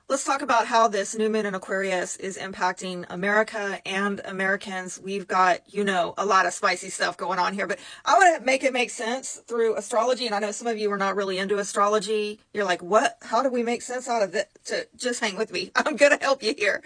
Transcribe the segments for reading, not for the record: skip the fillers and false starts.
Let's talk about how this new moon in Aquarius is impacting America and Americans. We've got, a lot of spicy stuff going on here, but I want to make it make sense through astrology. And I know some of you are not really into astrology. You're like, what? How do we make sense out of it? Just hang with me. I'm going to help you here.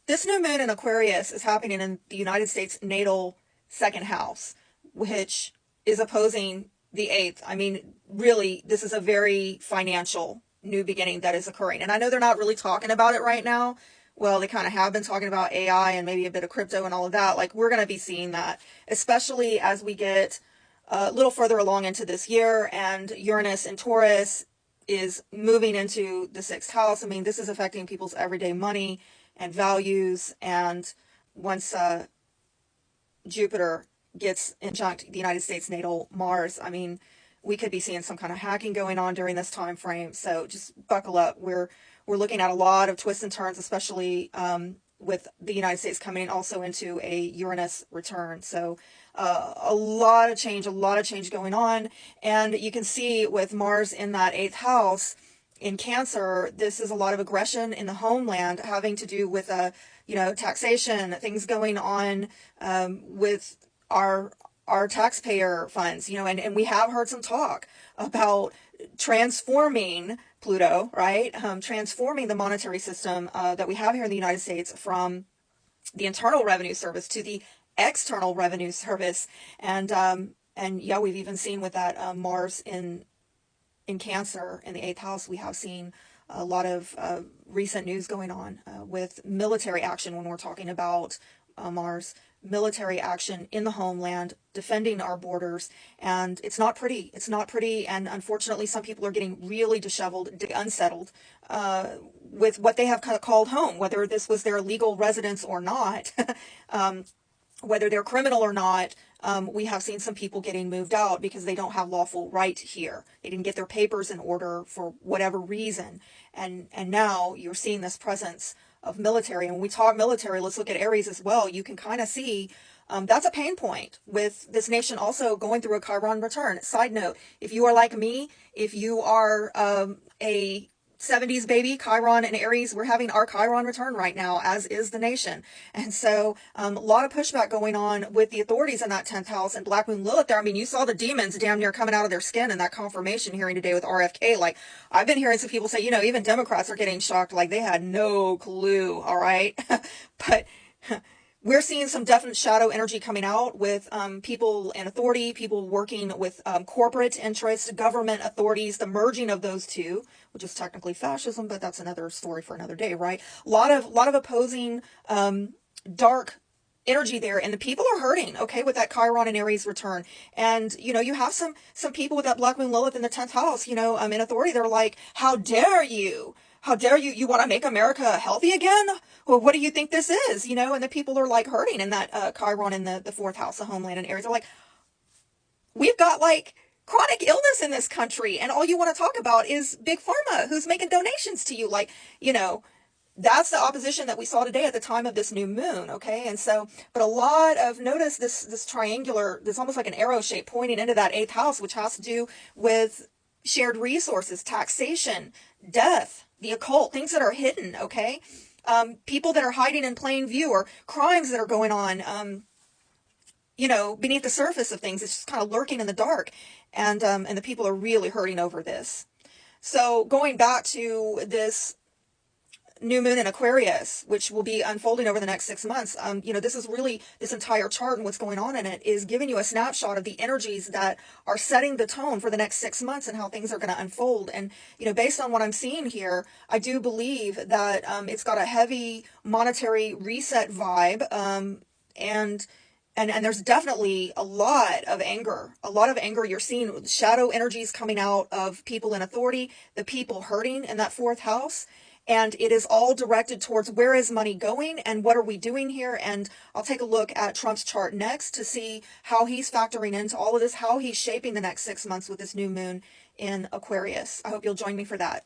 This new moon in Aquarius is happening in the United States natal second house, which is opposing the eighth. I mean, really, this is a very financial new beginning that is occurring. And I know they're not really talking about it right now. Well, they kind of have been talking about AI and maybe a bit of crypto and all of that. Like, we're going to be seeing that, especially as we get a little further along into this year and Uranus in Taurus is moving into the sixth house. I mean, this is affecting people's everyday money and values. And once Jupiter gets injunct the United States natal Mars, I mean, we could be seeing some kind of hacking going on during this time frame. So just buckle up. We're looking at a lot of twists and turns, especially with the United States coming also into a Uranus return. So a lot of change going on. And you can see with Mars in that eighth house in Cancer, this is a lot of aggression in the homeland having to do with taxation, things going on with our taxpayer funds, and we have heard some talk about transforming Pluto, right? Transforming the monetary system that we have here in the United States from the Internal Revenue Service to the External Revenue Service. And yeah, we've even seen with that Mars in Cancer in the eighth house, we have seen a lot of recent news going on with military action when we're talking about Mars, military action in the homeland, defending our borders. And it's not pretty. It's not pretty. And unfortunately, some people are getting really disheveled, unsettled with what they have kind of called home, whether this was their legal residence or not, whether they're criminal or not. We have seen some people getting moved out because they don't have lawful right here. They didn't get their papers in order for whatever reason. And now you're seeing this presence of military. And when we talk military, let's look at Aries as well. You can kind of see that's a pain point with this nation also going through a Chiron return. Side note, if you are like me, if you are a 70s baby, Chiron and Aries, we're having our Chiron return right now, as is the nation. And so a lot of pushback going on with the authorities in that 10th house and Black Moon Lilith there. I mean, you saw the demons damn near coming out of their skin in that confirmation hearing today with RFK. Like, I've been hearing some people say, even Democrats are getting shocked, like they had no clue, all right? But we're seeing some definite shadow energy coming out with people in authority, people working with corporate interests, government authorities, the merging of those two, which is technically fascism, but that's another story for another day, right? A lot of opposing dark energy there, and the people are hurting, okay, with that Chiron and Aries return. And you have some people with that Black Moon Lilith in the 10th house, in authority. They're like, how dare you? How dare you? You want to make America healthy again? Well, what do you think this is? And the people are like hurting in that Chiron in the fourth house, the homeland and Aries. They're like, we've got like chronic illness in this country, and all you want to talk about is Big Pharma, who's making donations to you. Like, that's the opposition that we saw today at the time of this new moon, okay? And so, but a lot of, notice this triangular, this almost like an arrow shape pointing into that eighth house, which has to do with shared resources, taxation, death, the occult, things that are hidden, okay? People that are hiding in plain view, or crimes that are going on, beneath the surface of things. It's just kind of lurking in the dark. And the people are really hurting over this. So going back to this new moon in Aquarius, which will be unfolding over the next 6 months. This is really, this entire chart and what's going on in it is giving you a snapshot of the energies that are setting the tone for the next 6 months and how things are going to unfold. And, based on what I'm seeing here, I do believe that it's got a heavy monetary reset vibe. And there's definitely a lot of anger. You're seeing shadow energies coming out of people in authority, the people hurting in that fourth house. And it is all directed towards where is money going and what are we doing here. And I'll take a look at Trump's chart next to see how he's factoring into all of this, how he's shaping the next 6 months with this new moon in Aquarius. I hope you'll join me for that.